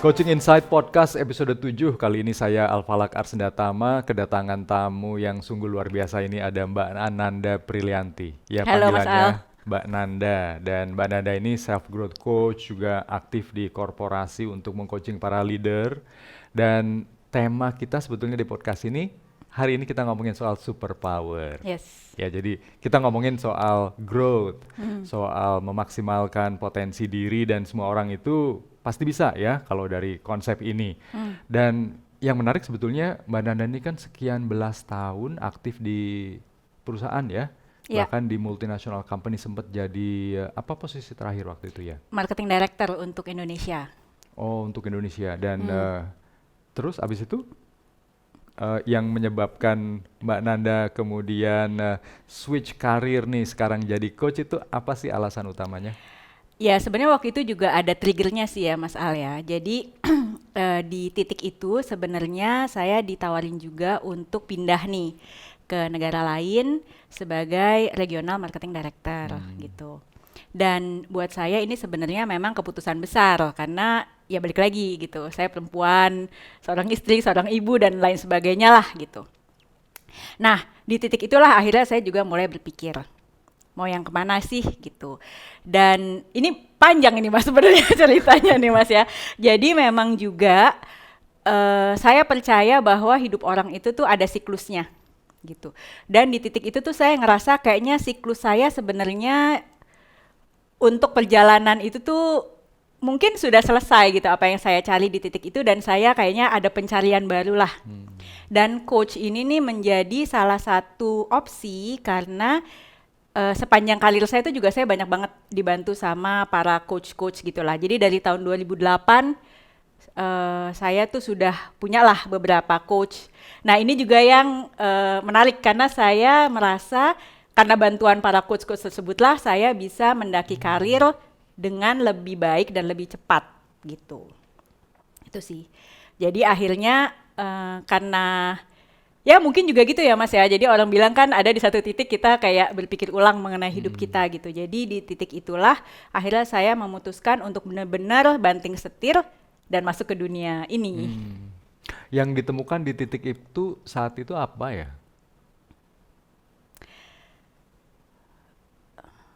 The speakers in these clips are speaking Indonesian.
Coaching Insight Podcast episode 7. Kali ini saya Alfalak Arsendatama kedatangan tamu yang sungguh luar biasa. Ini ada Mbak Ananda Prilianti. Ya, Halo Mas Al. panggilannya Mbak Nanda. Dan Mbak Nanda ini self growth coach, juga aktif di korporasi untuk mengcoaching para leader. Dan tema kita sebetulnya di podcast ini, hari ini kita ngomongin soal superpower. Yes. Ya, jadi kita ngomongin soal growth, soal memaksimalkan potensi diri, dan semua orang itu pasti bisa ya kalau dari konsep ini. Dan yang menarik sebetulnya Mbak Nanda ini kan sekian belas tahun aktif di perusahaan ya, Ya, bahkan di multinational company sempat jadi apa posisi terakhir waktu itu ya? Marketing Director untuk Indonesia. Oh, untuk Indonesia. Dan terus abis itu yang menyebabkan Mbak Nanda kemudian switch karir nih sekarang jadi coach itu apa sih alasan utamanya? Ya, sebenarnya waktu itu juga ada triggernya sih ya Mas Al ya. Jadi di titik itu sebenarnya saya ditawarin juga untuk pindah nih ke negara lain sebagai regional marketing director gitu. Dan buat saya ini sebenarnya memang keputusan besar karena ya balik lagi gitu. Saya perempuan, seorang istri, seorang ibu dan lain sebagainya lah gitu. Nah, di titik itulah akhirnya saya juga mulai berpikir mau yang kemana sih gitu. Dan ini panjang ini Mas sebenarnya ceritanya nih Mas ya. Jadi memang juga saya percaya bahwa hidup orang itu tuh ada siklusnya gitu. Dan di titik itu tuh saya ngerasa kayaknya siklus saya sebenarnya untuk perjalanan itu tuh mungkin sudah selesai gitu apa yang saya cari di titik itu, dan saya kayaknya ada pencarian baru lah. Dan coach ini nih menjadi salah satu opsi karena sepanjang karir saya itu juga saya banyak banget dibantu sama para coach-coach gitulah. Jadi dari tahun 2008 saya tuh sudah punyalah beberapa coach. Nah ini juga yang menarik karena saya merasa karena bantuan para coach-coach tersebutlah saya bisa mendaki karir dengan lebih baik dan lebih cepat gitu. Itu sih. Jadi akhirnya karena ya mungkin juga gitu ya Mas ya. Jadi orang bilang kan ada di satu titik kita kayak berpikir ulang mengenai hidup kita gitu. Jadi di titik itulah akhirnya saya memutuskan untuk benar-benar banting setir dan masuk ke dunia ini. Yang ditemukan di titik itu saat itu apa ya?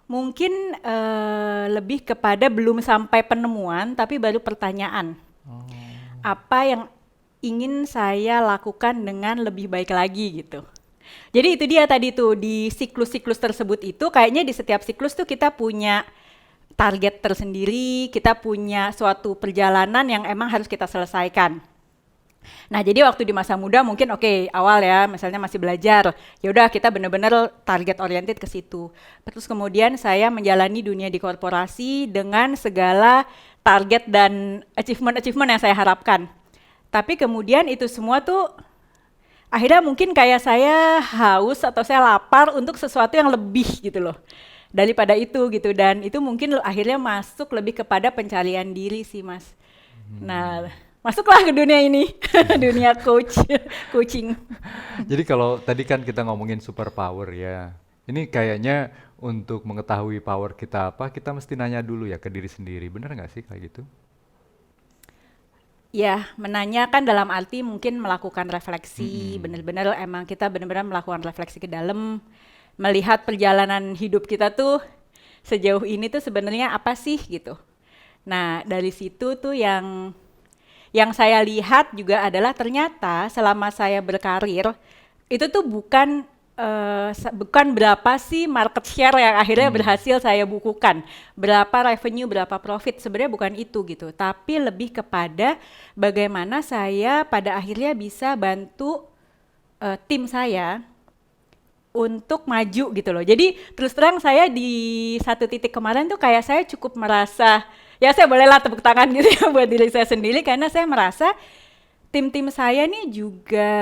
Mungkin lebih kepada belum sampai penemuan tapi baru pertanyaan. Apa yang ingin saya lakukan dengan lebih baik lagi gitu. Jadi itu dia tadi tuh di siklus-siklus tersebut itu kayaknya di setiap siklus tuh kita punya target tersendiri, kita punya suatu perjalanan yang emang harus kita selesaikan. Nah, jadi waktu di masa muda mungkin oke, awal ya, misalnya masih belajar, ya udah kita benar-benar target oriented ke situ. Terus kemudian saya menjalani dunia di korporasi dengan segala target dan achievement-achievement yang saya harapkan. Tapi kemudian itu semua tuh akhirnya mungkin kayak saya haus atau saya lapar untuk sesuatu yang lebih gitu loh daripada itu gitu, dan itu mungkin akhirnya masuk lebih kepada pencarian diri sih Mas. Nah, masuklah ke dunia ini, dunia coaching. Jadi kalau tadi kan kita ngomongin superpower ya, ini kayaknya untuk mengetahui power kita apa, kita mesti nanya dulu ya ke diri sendiri, bener nggak sih kayak gitu? Ya, menanyakan dalam arti mungkin melakukan refleksi, benar-benar emang kita benar-benar melakukan refleksi ke dalam, melihat perjalanan hidup kita tuh sejauh ini tuh sebenarnya apa sih gitu. Nah, dari situ tuh yang saya lihat juga adalah ternyata selama saya berkarir itu tuh bukan berapa sih market share yang akhirnya berhasil saya bukukan, berapa revenue, berapa profit, sebenarnya bukan itu gitu, tapi lebih kepada bagaimana saya pada akhirnya bisa bantu tim saya untuk maju gitu loh. Jadi terus terang saya di satu titik kemarin tuh kayak saya cukup merasa, ya saya bolehlah tepuk tangan gitu ya buat diri saya sendiri karena saya merasa tim-tim saya nih juga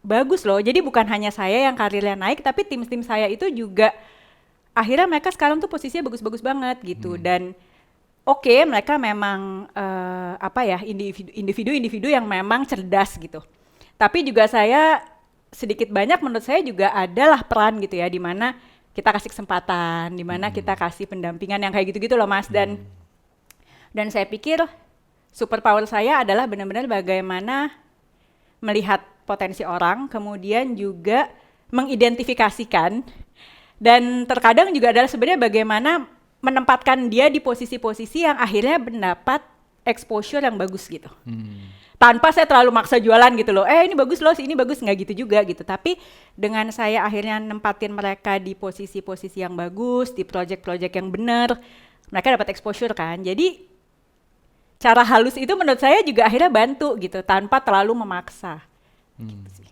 bagus loh. Jadi bukan hanya saya yang karirnya naik, tapi tim-tim saya itu juga akhirnya mereka sekarang tuh posisinya bagus-bagus banget gitu. Dan oke, mereka memang apa ya, individu-individu yang memang cerdas gitu. Tapi juga saya sedikit banyak menurut saya juga adalah peran gitu ya, di mana kita kasih kesempatan, di mana kita kasih pendampingan yang kayak gitu-gitu loh Mas. Dan saya pikir superpower saya adalah benar-benar bagaimana melihat potensi orang, kemudian juga mengidentifikasikan, dan terkadang juga adalah sebenarnya bagaimana menempatkan dia di posisi-posisi yang akhirnya mendapat exposure yang bagus gitu. Tanpa saya terlalu maksa jualan gitu loh, ini bagus loh, ini bagus, nggak gitu juga gitu. Tapi dengan saya akhirnya nempatin mereka di posisi-posisi yang bagus, di project-project yang benar, mereka dapat exposure kan. Jadi cara halus itu menurut saya juga akhirnya bantu gitu, tanpa terlalu memaksa. Gitu sih.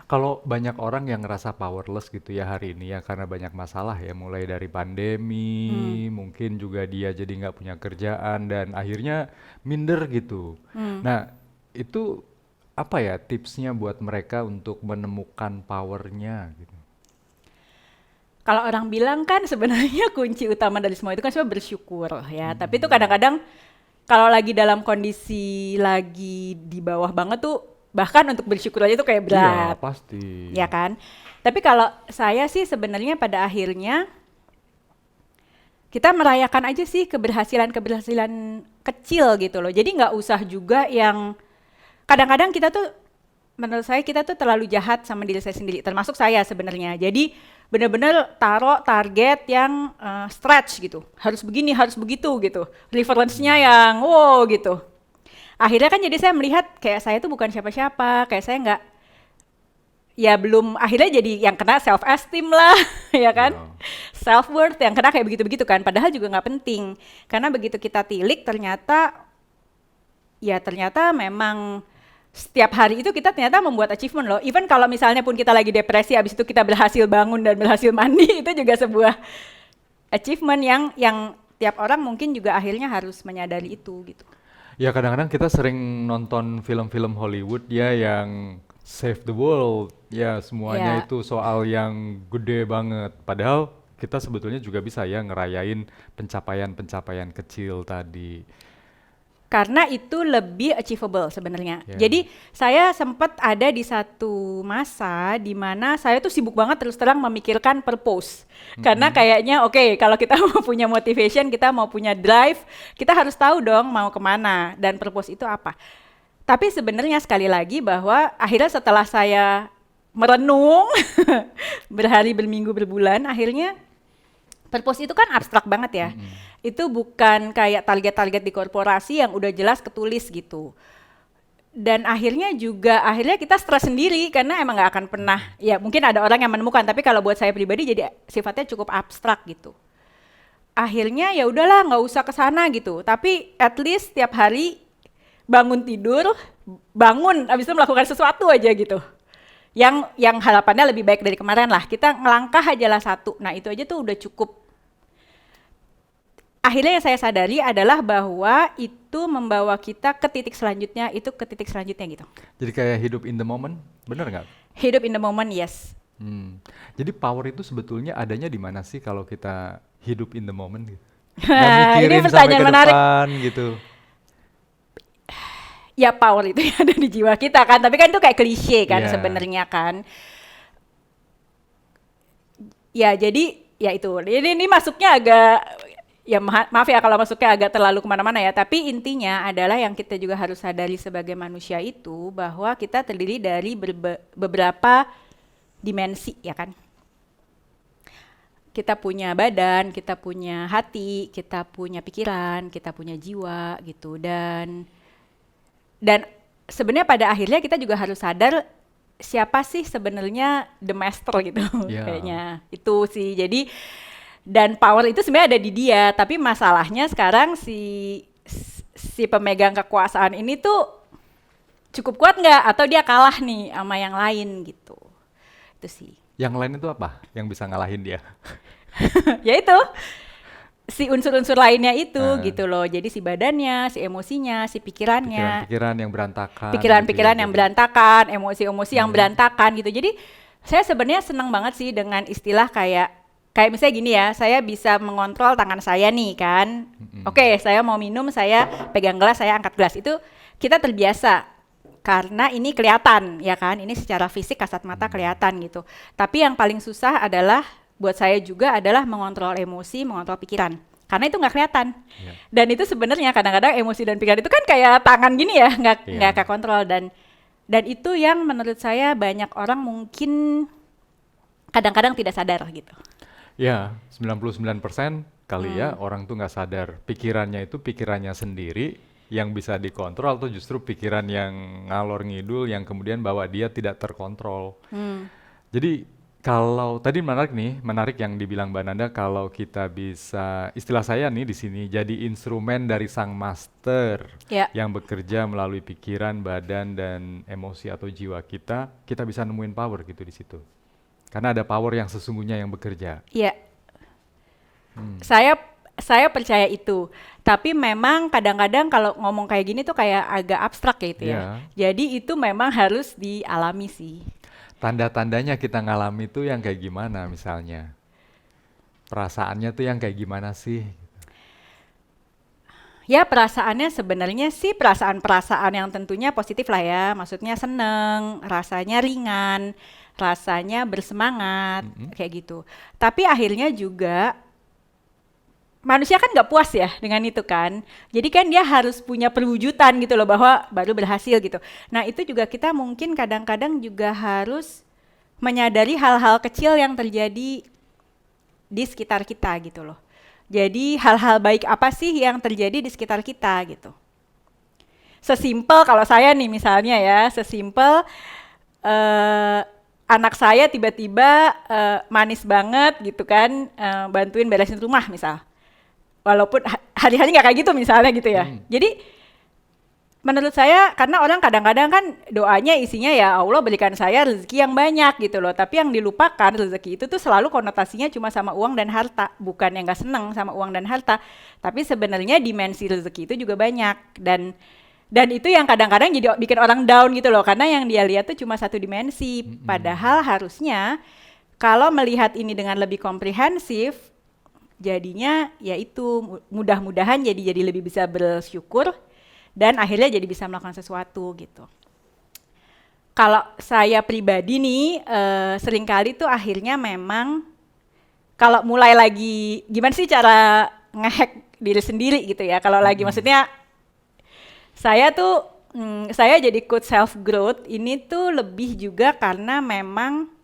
Kalau banyak orang yang ngerasa powerless gitu ya hari ini ya karena banyak masalah ya, mulai dari pandemi, mungkin juga dia jadi nggak punya kerjaan dan akhirnya minder gitu. Nah, itu apa ya tipsnya buat mereka untuk menemukan powernya gitu? Kalau orang bilang kan sebenarnya kunci utama dari semua itu kan sebenarnya bersyukur ya. Tapi itu kadang-kadang kalau lagi dalam kondisi lagi di bawah banget tuh, bahkan untuk bersyukur aja tuh kayak Iya, berat, pasti. ya kan? Tapi kalau saya sih sebenarnya pada akhirnya kita merayakan aja sih keberhasilan-keberhasilan kecil gitu loh. Jadi nggak usah juga yang kadang-kadang kita tuh, menurut saya kita tuh terlalu jahat sama diri saya sendiri, termasuk saya sebenarnya. Jadi benar-benar taruh target yang stretch gitu, harus begini, harus begitu gitu, reference-nya yang wow gitu. Akhirnya kan jadi saya melihat kayak saya tuh bukan siapa-siapa, kayak saya nggak, ya belum, akhirnya jadi yang kena self esteem lah, ya kan, self worth yang kena kayak begitu-begitu kan, padahal juga nggak penting, karena begitu kita tilik ternyata memang setiap hari itu kita ternyata membuat achievement loh. Even kalau misalnya pun kita lagi depresi, habis itu kita berhasil bangun dan berhasil mandi, itu juga sebuah achievement yang tiap orang mungkin juga akhirnya harus menyadari itu gitu. Ya kadang-kadang kita sering nonton film-film Hollywood ya yang save the world, ya semuanya Ya. itu soal yang gede banget. Padahal kita sebetulnya juga bisa ya ngerayain pencapaian-pencapaian kecil tadi. Karena itu lebih achievable sebenarnya. Ya. Jadi saya sempat ada di satu masa di mana saya tuh sibuk banget terus terang memikirkan purpose. Karena kayaknya oke, kalau kita mau punya motivation, kita mau punya drive, kita harus tahu dong mau kemana dan purpose itu apa. Tapi sebenarnya sekali lagi bahwa akhirnya setelah saya merenung berhari, berminggu, berbulan, akhirnya purpose itu kan abstrak banget ya. Itu bukan kayak target-target di korporasi yang udah jelas ketulis gitu. Dan akhirnya kita stres sendiri karena emang nggak akan pernah, ya mungkin ada orang yang menemukan, tapi kalau buat saya pribadi jadi sifatnya cukup abstrak gitu. Akhirnya ya udahlah nggak usah kesana gitu. Tapi at least tiap hari bangun tidur, abis itu melakukan sesuatu aja gitu. Yang harapannya lebih baik dari kemarin lah. Kita ngelangkah aja lah satu. Nah itu aja tuh udah cukup. Akhirnya yang saya sadari adalah bahwa itu membawa kita ke titik selanjutnya, gitu. Jadi kayak hidup in the moment, bener nggak? Hidup in the moment, yes. Jadi power itu sebetulnya adanya di mana sih kalau kita hidup in the moment gitu? Nggak Ini mikirin sampai pertanyaan ke menarik. depan gitu. Ya power itu yang ada di jiwa kita kan, tapi kan itu kayak klise kan Yeah. sebenarnya kan. Ya jadi ya itu, ini masuknya agak, ya maaf ya kalau masuknya agak terlalu kemana-mana ya, tapi intinya adalah yang kita juga harus sadari sebagai manusia itu bahwa kita terdiri dari beberapa dimensi ya kan. Kita punya badan, kita punya hati, kita punya pikiran, kita punya jiwa gitu, dan sebenarnya pada akhirnya kita juga harus sadar siapa sih sebenarnya the master gitu. Ya. Kayaknya itu sih. Jadi dan power itu sebenarnya ada di dia, tapi masalahnya sekarang si pemegang kekuasaan ini tuh cukup kuat nggak atau dia kalah nih sama yang lain gitu. Itu sih. Yang lain itu apa? Yang bisa ngalahin dia? Ya itu si unsur-unsur lainnya itu gitu loh. Jadi si badannya, si emosinya, si pikirannya. Pikiran-pikiran yang berantakan. Pikiran-pikiran gitu ya. yang berantakan, emosi-emosi yang berantakan gitu. Jadi saya sebenarnya senang banget sih dengan istilah kayak misalnya gini ya, saya bisa mengontrol tangan saya nih kan. Oke, saya mau minum, saya pegang gelas, saya angkat gelas. Itu kita terbiasa karena ini kelihatan ya kan. Ini secara fisik kasat mata kelihatan gitu. Tapi yang paling susah adalah buat saya juga adalah mengontrol emosi, mengontrol pikiran. karena itu nggak kelihatan. Iya. Dan itu sebenarnya kadang-kadang emosi dan pikiran itu kan kayak tangan gini ya, nggak Iya. kekontrol. Dan itu yang menurut saya banyak orang mungkin kadang-kadang tidak sadar gitu. Ya, 99% kali ya orang tuh nggak sadar pikirannya itu pikirannya sendiri yang bisa dikontrol atau justru pikiran yang ngalor ngidul yang kemudian bawa dia tidak terkontrol. Jadi kalau tadi menarik yang dibilang Mbak Nanda kalau kita bisa istilah saya nih di sini jadi instrumen dari sang master Ya, yang bekerja melalui pikiran, badan dan emosi atau jiwa kita bisa nemuin power gitu di situ. Karena ada power yang sesungguhnya yang bekerja. iya. Saya percaya itu. Tapi memang kadang-kadang kalau ngomong kayak gini tuh kayak agak abstrak ya itu ya. Iya. Jadi itu memang harus dialami sih. Tanda-tandanya kita ngalami tuh yang kayak gimana misalnya? Perasaannya tuh yang kayak gimana sih? Ya perasaannya sebenarnya sih perasaan-perasaan yang tentunya positif lah ya. Maksudnya seneng, rasanya ringan, rasanya bersemangat, kayak gitu. Tapi akhirnya juga manusia kan nggak puas ya dengan itu kan. Jadi kan dia harus punya perwujudan gitu loh bahwa baru berhasil gitu. Nah itu juga kita mungkin kadang-kadang juga harus menyadari hal-hal kecil yang terjadi di sekitar kita gitu loh. Jadi hal-hal baik apa sih yang terjadi di sekitar kita gitu. Sesimpel kalau saya nih misalnya ya, sesimpel anak saya tiba-tiba manis banget gitu kan, bantuin beresin rumah misal. Walaupun hari-hari nggak kayak gitu misalnya gitu ya. Jadi menurut saya karena orang kadang-kadang kan doanya isinya ya Allah berikan saya rezeki yang banyak gitu loh. Tapi yang dilupakan rezeki itu tuh selalu konotasinya cuma sama uang dan harta. Bukan yang nggak seneng sama uang dan harta. Tapi sebenarnya dimensi rezeki itu juga banyak. Dan itu yang kadang-kadang jadi bikin orang down gitu loh. Karena yang dia lihat tuh cuma satu dimensi. Padahal harusnya kalau melihat ini dengan lebih komprehensif, jadinya yaitu mudah-mudahan jadi lebih bisa bersyukur dan akhirnya jadi bisa melakukan sesuatu gitu. Kalau saya pribadi nih seringkali tuh akhirnya memang kalau mulai lagi gimana sih cara ngehack diri sendiri gitu ya. Kalau lagi maksudnya saya tuh saya jadi coach self growth ini tuh lebih juga karena memang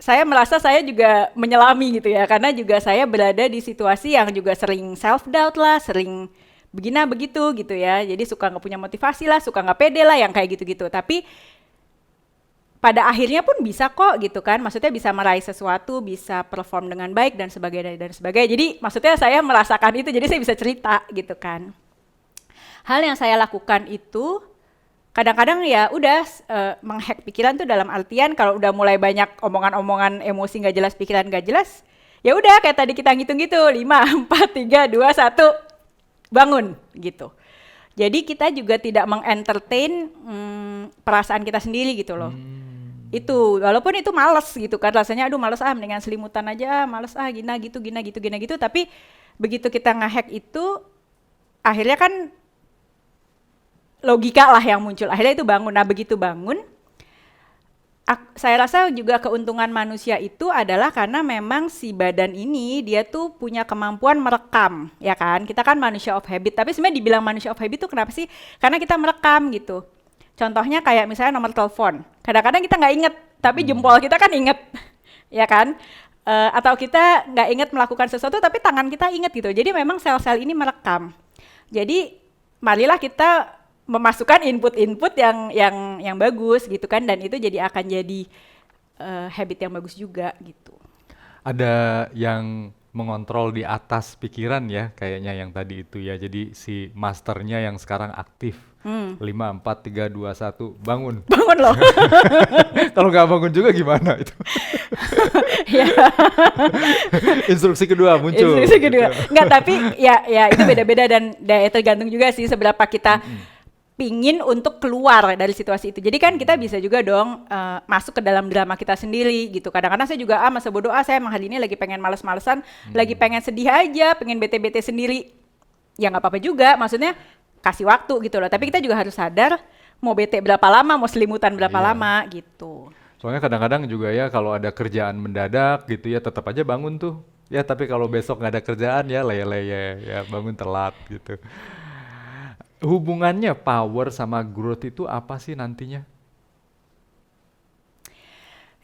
saya merasa saya juga menyelami gitu ya, karena juga saya berada di situasi yang juga sering self doubt lah, sering begina begitu gitu ya, jadi suka nggak punya motivasi lah, suka nggak pede lah yang kayak gitu-gitu. Tapi pada akhirnya pun bisa kok gitu kan, maksudnya bisa meraih sesuatu, bisa perform dengan baik dan sebagainya dan sebagainya. Jadi maksudnya saya merasakan itu, jadi saya bisa cerita gitu kan. Hal yang saya lakukan itu kadang-kadang ya udah menghack pikiran tuh dalam artian kalau udah mulai banyak omongan-omongan emosi nggak jelas, pikiran nggak jelas, ya udah kayak tadi kita ngitung gitu 5, 4, 3, 2, 1 bangun gitu. Jadi kita juga tidak mengentertain perasaan kita sendiri gitu loh. Itu walaupun itu males gitu kan, rasanya aduh males mendingan selimutan aja, males gina gitu, tapi begitu kita ngehack itu akhirnya kan logika lah yang muncul, akhirnya itu bangun. Nah begitu bangun, saya rasa juga keuntungan manusia itu adalah karena memang si badan ini dia tuh punya kemampuan merekam, ya kan? Kita kan manusia of habit, tapi sebenarnya dibilang manusia of habit tuh kenapa sih? Karena kita merekam gitu. Contohnya kayak misalnya nomor telepon, kadang-kadang kita nggak inget, tapi jempol kita kan inget, ya kan? Atau kita nggak inget melakukan sesuatu, tapi tangan kita inget gitu. Jadi memang sel-sel ini merekam. Jadi marilah kita memasukkan input-input yang bagus gitu kan, dan itu jadi akan jadi habit yang bagus juga gitu. Ada yang mengontrol di atas pikiran ya, kayaknya yang tadi itu ya. Jadi si masternya yang sekarang aktif. 5, 4, 3, 2, 1, bangun. Bangun loh. Kalau nggak bangun juga gimana itu? Ya. Instruksi kedua muncul. Instruksi kedua. Gitu. Enggak, tapi ya itu beda-beda dan tergantung juga sih seberapa kita pingin untuk keluar dari situasi itu. Jadi kan kita bisa juga dong masuk ke dalam drama kita sendiri gitu. Kadang-kadang saya juga masa bodoh saya emang hari ini lagi pengen males-malesan, lagi pengen sedih aja, pengen bete-bete sendiri. Ya nggak apa-apa juga, maksudnya kasih waktu gitu loh. Tapi kita juga harus sadar mau bete berapa lama, mau selimutan berapa lama gitu. Soalnya kadang-kadang juga ya kalau ada kerjaan mendadak gitu ya tetap aja bangun tuh. Ya tapi kalau besok nggak ada kerjaan ya leye-leye ya bangun telat gitu. Hubungannya power sama growth itu apa sih nantinya?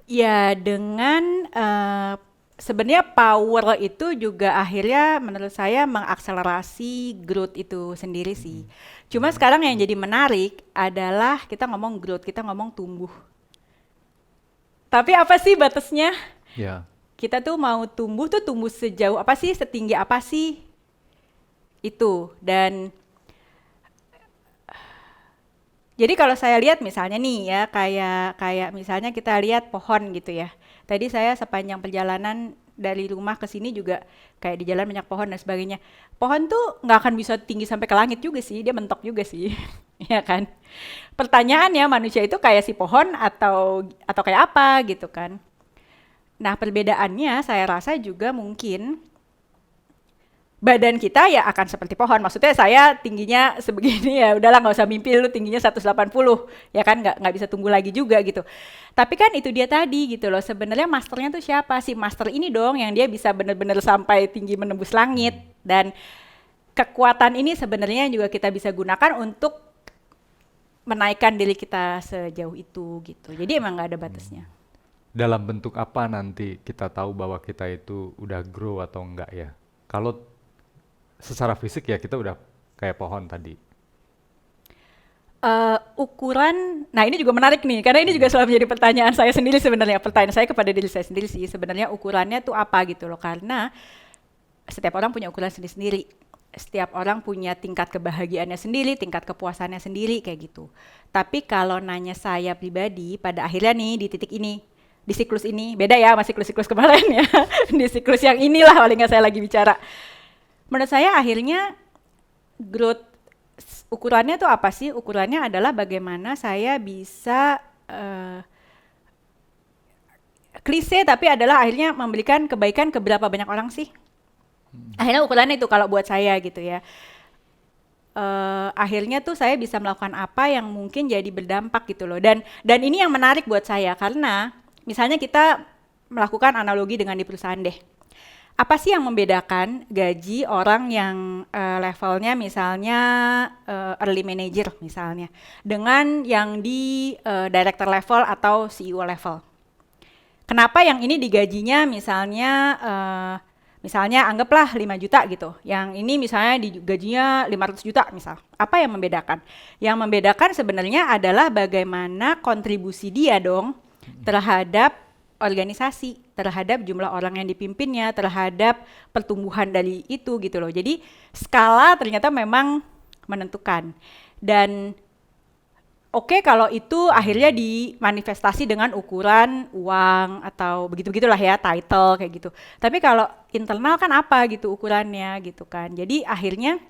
Ya dengan sebenarnya power itu juga akhirnya menurut saya mengakselerasi growth itu sendiri sih. Mm-mm. Cuma Mm-mm. sekarang yang jadi menarik adalah kita ngomong growth, kita ngomong tumbuh. Tapi apa sih batasnya? Ya. Kita tuh mau tumbuh tuh tumbuh sejauh apa sih, setinggi apa sih itu. Dan jadi kalau saya lihat misalnya nih ya, kayak kayak misalnya kita lihat pohon gitu ya. Tadi saya sepanjang perjalanan dari rumah ke sini juga kayak di jalan banyak pohon dan sebagainya. Pohon tuh nggak akan bisa tinggi sampai ke langit juga sih, dia mentok juga sih, ya kan? Pertanyaannya manusia itu kayak si pohon atau kayak apa gitu kan? Nah perbedaannya saya rasa juga mungkin badan kita ya akan seperti pohon. Maksudnya saya tingginya sebegini ya udahlah nggak usah mimpi lu tingginya 180 ya kan nggak bisa tumbuh lagi juga gitu. Tapi kan itu dia tadi gitu loh. Sebenarnya masternya tuh siapa sih? Master ini dong yang dia bisa benar-benar sampai tinggi menembus langit dan kekuatan ini sebenarnya juga kita bisa gunakan untuk menaikkan diri kita sejauh itu gitu. Jadi emang nggak ada batasnya. Dalam bentuk apa nanti kita tahu bahwa kita itu udah grow atau enggak ya? Kalau secara fisik ya kita udah kayak pohon tadi. Ukuran, nah ini juga menarik nih, karena ini juga selalu menjadi pertanyaan saya sendiri sebenarnya, pertanyaan saya kepada diri saya sendiri sih, sebenarnya ukurannya tuh apa gitu loh, karena setiap orang punya ukuran sendiri-sendiri, setiap orang punya tingkat kebahagiaannya sendiri, tingkat kepuasannya sendiri kayak gitu. Tapi kalau nanya saya pribadi, pada akhirnya nih di titik ini, di siklus ini, beda ya sama siklus-siklus kemarin ya, di siklus yang inilah paling nggak saya lagi bicara. Menurut saya akhirnya growth ukurannya tuh apa sih? Ukurannya adalah bagaimana saya bisa klise tapi adalah akhirnya memberikan kebaikan ke berapa banyak orang sih? Akhirnya ukurannya itu kalau buat saya gitu ya. Akhirnya tuh saya bisa melakukan apa yang mungkin jadi berdampak gitu loh. Dan ini yang menarik buat saya karena misalnya kita melakukan analogi dengan di perusahaan deh. Apa sih yang membedakan gaji orang yang levelnya misalnya early manager misalnya dengan yang di director level atau CEO level? Kenapa yang ini digajinya misalnya anggaplah 5 juta gitu, yang ini misalnya digajinya 500 juta misal. Apa yang membedakan? Yang membedakan sebenarnya adalah bagaimana kontribusi dia dong terhadap organisasi, terhadap jumlah orang yang dipimpinnya, terhadap pertumbuhan dari itu gitu loh. Jadi skala ternyata memang menentukan. Dan oke kalau itu akhirnya dimanifestasi dengan ukuran uang atau begitu-begitulah ya, title kayak gitu. Tapi kalau internal kan apa gitu ukurannya gitu kan. Jadi akhirnya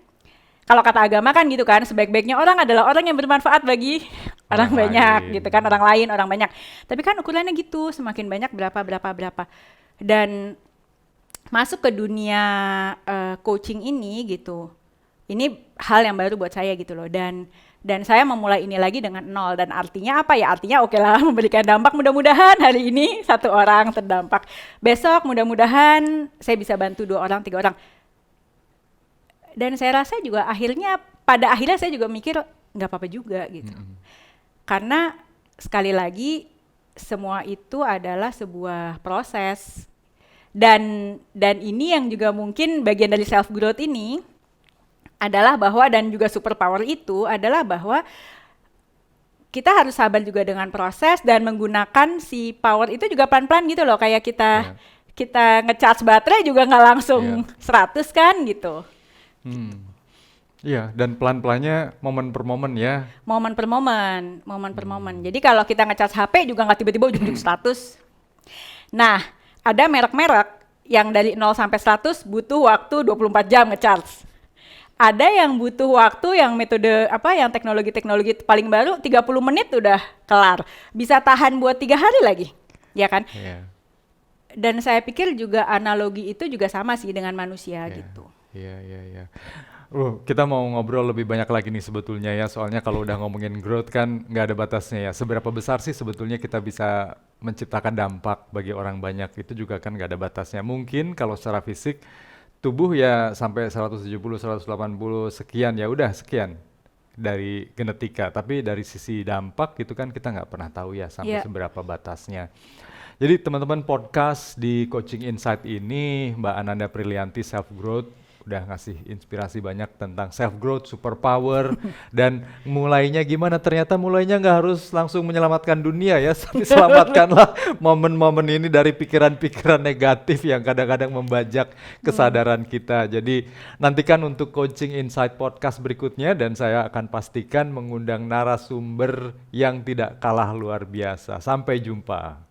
kalau kata agama kan gitu kan, sebaik-baiknya orang adalah orang yang bermanfaat bagi orang banyak Lain. gitu kan, orang lain, orang banyak. Tapi kan ukurannya gitu, semakin banyak berapa. Dan masuk ke dunia coaching ini gitu. Ini hal yang baru buat saya gitu loh. Dan saya memulai ini lagi dengan nol dan artinya apa ya? Artinya oke lah memberikan dampak, mudah-mudahan hari ini 1 orang terdampak. Besok mudah-mudahan saya bisa bantu 2 orang, 3 orang. Dan saya rasa juga pada akhirnya saya juga mikir nggak apa-apa juga gitu. Karena sekali lagi semua itu adalah sebuah proses. Dan ini yang juga mungkin bagian dari self growth ini adalah bahwa dan juga superpower itu adalah bahwa kita harus sabar juga dengan proses dan menggunakan si power itu juga pelan-pelan gitu loh, kayak kita ngecharge baterai juga nggak langsung 100 kan gitu. Iya, dan pelan-pelannya momen per momen ya. Momen per momen. Jadi kalau kita ngecas HP juga nggak tiba-tiba ujung-ujung 100. Nah, ada merek-merek yang dari 0 sampai 100 butuh waktu 24 jam ngecharge. Ada yang butuh waktu yang metode yang teknologi paling baru 30 menit udah kelar. Bisa tahan buat 3 hari lagi. Ya kan? Yeah. Dan saya pikir juga analogi itu juga sama sih dengan manusia gitu. Iya. Kita mau ngobrol lebih banyak lagi nih sebetulnya ya, soalnya kalau udah ngomongin growth kan nggak ada batasnya ya. Seberapa besar sih sebetulnya kita bisa menciptakan dampak bagi orang banyak, itu juga kan nggak ada batasnya. Mungkin kalau secara fisik, tubuh ya sampai 170, 180 sekian, ya udah sekian dari genetika. Tapi dari sisi dampak gitu kan kita nggak pernah tahu ya sampai Ya, seberapa batasnya. Jadi teman-teman, podcast di Coaching Insight ini Mbak Ananda Prilianti Self Growth udah ngasih inspirasi banyak tentang self growth, superpower, dan mulainya gimana. Ternyata mulainya nggak harus langsung menyelamatkan dunia ya, tapi selamatkanlah momen-momen ini dari pikiran-pikiran negatif yang kadang-kadang membajak kesadaran kita. Jadi nantikan untuk Coaching Insight podcast berikutnya, dan saya akan pastikan mengundang narasumber yang tidak kalah luar biasa. Sampai jumpa.